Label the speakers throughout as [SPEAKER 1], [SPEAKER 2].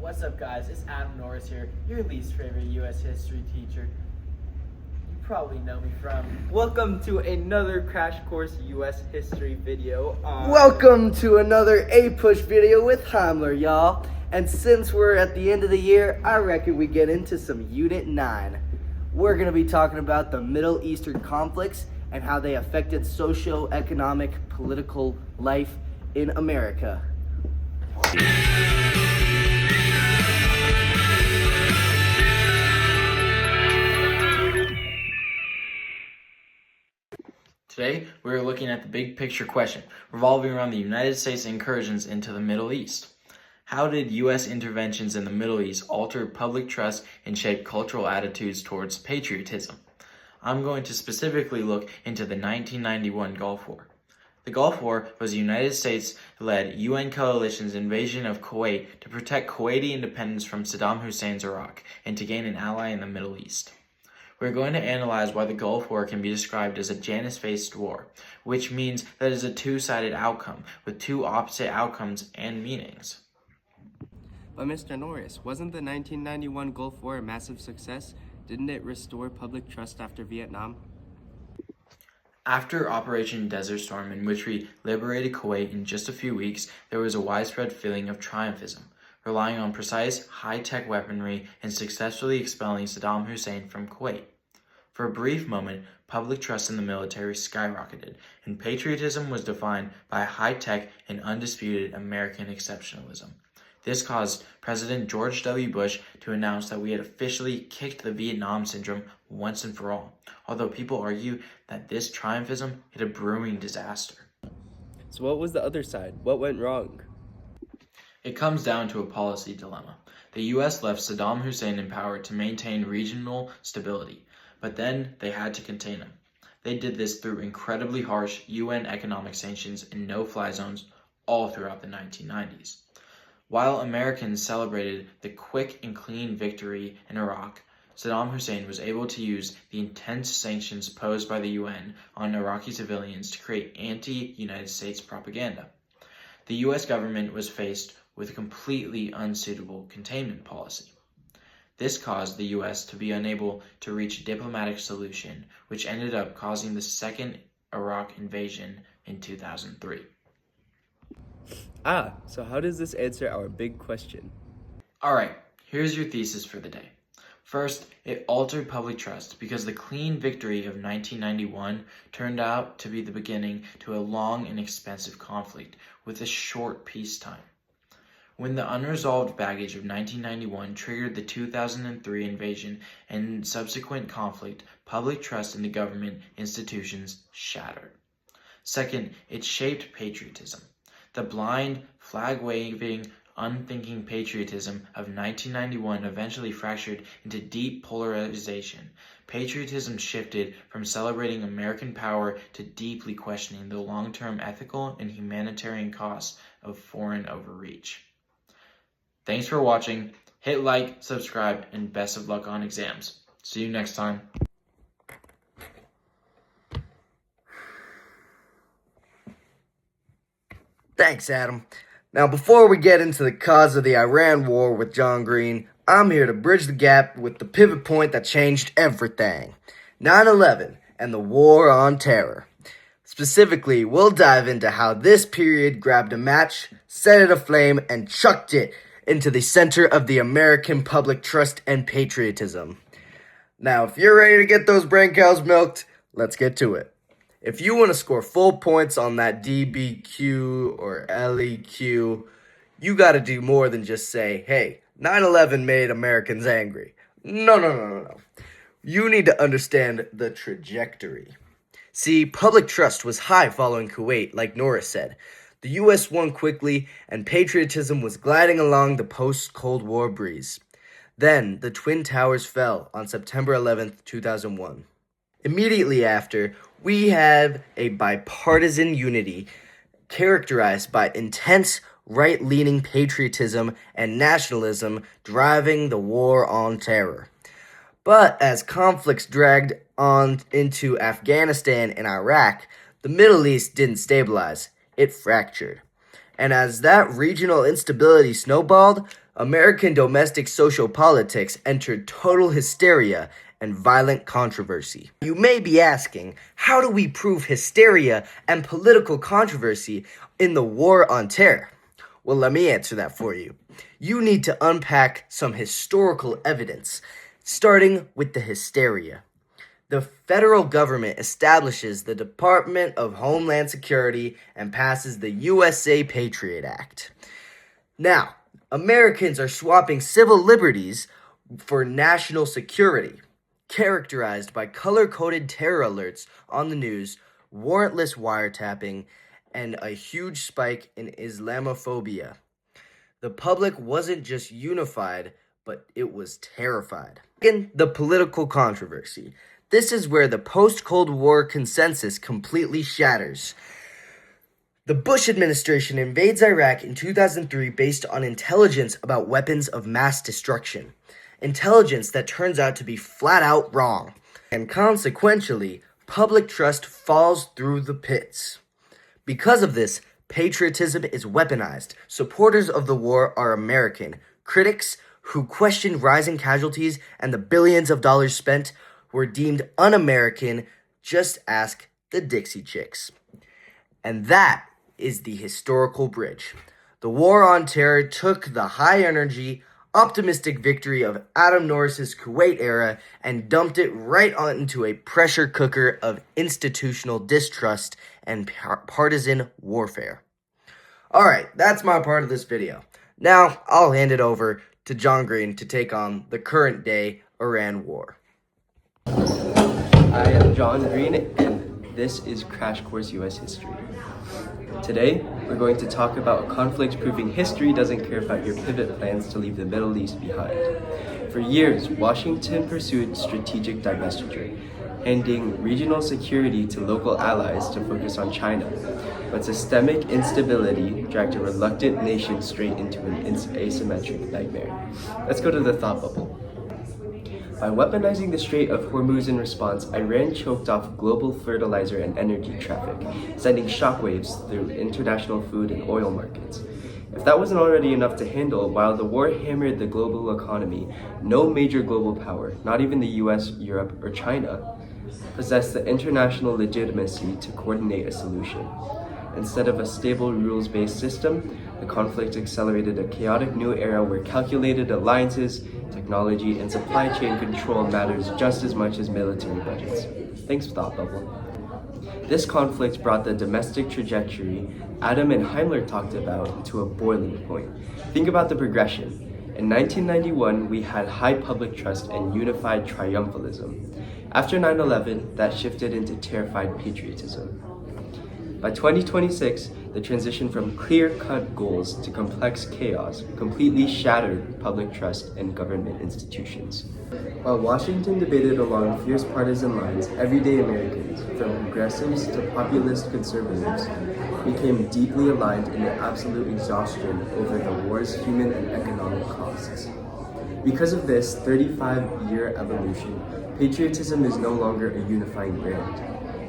[SPEAKER 1] What's up, guys? It's Adam Norris here, your least favorite U.S. history teacher. You probably know me from...
[SPEAKER 2] Welcome to another Crash Course U.S. History video.
[SPEAKER 3] Welcome to another APUSH video with Heimler, y'all. And since we're at the end of the year, I reckon we get into some Unit 9. We're going to be talking about the Middle Eastern conflicts and how they affected socio-economic, political life in America.
[SPEAKER 4] Today, we're looking at the big picture question revolving around the United States incursions into the Middle East. How did U.S. interventions in the Middle East alter public trust and shape cultural attitudes towards patriotism? I'm going to specifically look into the 1991 Gulf War. The Gulf War was the United States-led UN coalition's invasion of Kuwait to protect Kuwaiti independence from Saddam Hussein's Iraq and to gain an ally in the Middle East. We're going to analyze why the Gulf War can be described as a Janus-faced war, which means that it is a two-sided outcome with two opposite outcomes and meanings.
[SPEAKER 5] But Mr. Norris, wasn't the 1991 Gulf War a massive success? Didn't it restore public trust after Vietnam?
[SPEAKER 4] After Operation Desert Storm, in which we liberated Kuwait in just a few weeks, there was a widespread feeling of triumphism, relying on precise, high-tech weaponry and successfully expelling Saddam Hussein from Kuwait. For a brief moment, public trust in the military skyrocketed, and patriotism was defined by high-tech and undisputed American exceptionalism. This caused President George W. Bush to announce that we had officially kicked the Vietnam syndrome once and for all, although people argue that this triumphism hid a brewing disaster.
[SPEAKER 5] So what was the other side? What went wrong?
[SPEAKER 4] It comes down to a policy dilemma. The U.S. left Saddam Hussein in power to maintain regional stability, but then they had to contain him. They did this through incredibly harsh UN economic sanctions and no-fly zones all throughout the 1990s. While Americans celebrated the quick and clean victory in Iraq, Saddam Hussein was able to use the intense sanctions posed by the UN on Iraqi civilians to create anti-United States propaganda. The U.S. government was faced with a completely unsuitable containment policy. This caused the U.S. to be unable to reach a diplomatic solution, which ended up causing the second Iraq invasion in 2003.
[SPEAKER 5] So how does this answer our big question?
[SPEAKER 4] Alright, here's your thesis for the day. First, it altered public trust because the clean victory of 1991 turned out to be the beginning to a long and expensive conflict with a short peacetime. When the unresolved baggage of 1991 triggered the 2003 invasion and subsequent conflict, public trust in the government institutions shattered. Second, it shaped patriotism. The blind, flag-waving, unthinking patriotism of 1991 eventually fractured into deep polarization. Patriotism shifted from celebrating American power to deeply questioning the long-term ethical and humanitarian costs of foreign overreach. Thanks for watching. Hit like, subscribe, and best of luck on exams. See you next time.
[SPEAKER 3] Thanks, Adam. Now, before we get into the cause of the Iran war with John Green, I'm here to bridge the gap with the pivot point that changed everything. 9/11 and the War on Terror. Specifically, we'll dive into how this period grabbed a match, set it aflame, and chucked it into the center of the American public trust and patriotism. Now, if you're ready to get those brain cows milked, let's get to it. If you want to score full points on that DBQ or LEQ, you got to do more than just say, hey, 9/11 made Americans angry. No. You need to understand the trajectory. See, public trust was high following Kuwait, like Norris said. The U.S. won quickly, and patriotism was gliding along the post-Cold War breeze. Then, the Twin Towers fell on September 11th, 2001. Immediately after, we have a bipartisan unity characterized by intense right-leaning patriotism and nationalism driving the war on terror. But as conflicts dragged on into Afghanistan and Iraq, the Middle East didn't stabilize, it fractured. And as that regional instability snowballed, American domestic social politics entered total hysteria and violent controversy. You may be asking, how do we prove hysteria and political controversy in the War on Terror? Well, let me answer that for you. You need to unpack some historical evidence, starting with the hysteria. The federal government establishes the Department of Homeland Security and passes the USA Patriot Act. Now, Americans are swapping civil liberties for national security, characterized by color-coded terror alerts on the news, warrantless wiretapping, and a huge spike in Islamophobia. The public wasn't just unified, but it was terrified. Second, the political controversy. This is where the post-Cold War consensus completely shatters. The Bush administration invades Iraq in 2003 based on intelligence about weapons of mass destruction. Intelligence that turns out to be flat out wrong. And consequentially, public trust falls through the pits. Because of this, patriotism is weaponized. Supporters of the war are American. Critics who questioned rising casualties and the billions of dollars spent were deemed un-American. Just ask the Dixie Chicks. And that is the historical bridge. The War on Terror took the high-energy, optimistic victory of Adam Norris's Kuwait era and dumped it right onto a pressure cooker of institutional distrust and partisan warfare. Alright, that's my part of this video. Now, I'll hand it over to John Green to take on the current day Iran war.
[SPEAKER 5] I am John Green, and this is Crash Course US History. Today, we're going to talk about a conflict proving history doesn't care about your pivot plans to leave the Middle East behind. For years, Washington pursued strategic divestiture, handing regional security to local allies to focus on China. But systemic instability dragged a reluctant nation straight into an asymmetric nightmare. Let's go to the thought bubble. By weaponizing the Strait of Hormuz in response, Iran choked off global fertilizer and energy traffic, sending shockwaves through international food and oil markets. If that wasn't already enough to handle, while the war hammered the global economy, no major global power, not even the US, Europe, or China, possessed the international legitimacy to coordinate a solution. Instead of a stable rules-based system, the conflict accelerated a chaotic new era where calculated alliances, technology, and supply chain control matters just as much as military budgets. Thanks, Thought Bubble. This conflict brought the domestic trajectory Adam and Heimler talked about to a boiling point. Think about the progression. In 1991, we had high public trust and unified triumphalism. After 9/11, that shifted into terrified patriotism. By 2026, the transition from clear-cut goals to complex chaos completely shattered public trust in government institutions. While Washington debated along fierce partisan lines, everyday Americans, from progressives to populist conservatives, became deeply aligned in the absolute exhaustion over the war's human and economic costs. Because of this 35-year evolution, patriotism is no longer a unifying brand.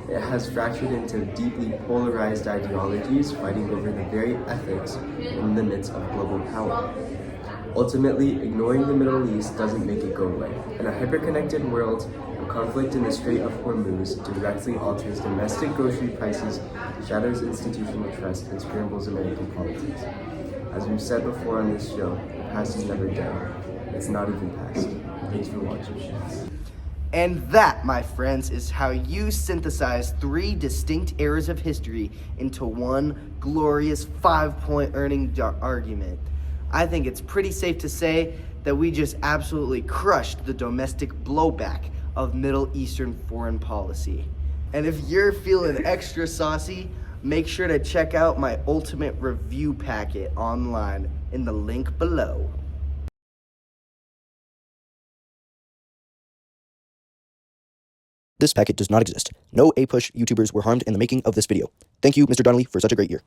[SPEAKER 5] It has fractured into deeply polarized ideologies fighting over the very ethics and limits of global power. Ultimately, ignoring the Middle East doesn't make it go away. In a hyper-connected world, a conflict in the Strait of Hormuz directly alters domestic grocery prices, shatters institutional trust, and scrambles American politics. As we've said before on this show, the past is never dead. It's not even past. Thanks for watching.
[SPEAKER 3] And that, my friends, is how you synthesize 3 distinct eras of history into one glorious 5-point earning argument. I think it's pretty safe to say that we just absolutely crushed the domestic blowback of Middle Eastern foreign policy. And if you're feeling extra saucy, make sure to check out my ultimate review packet online in the link below.
[SPEAKER 6] This packet does not exist. No APUSH YouTubers were harmed in the making of this video. Thank you, Mr. Donnelly, for such a great year.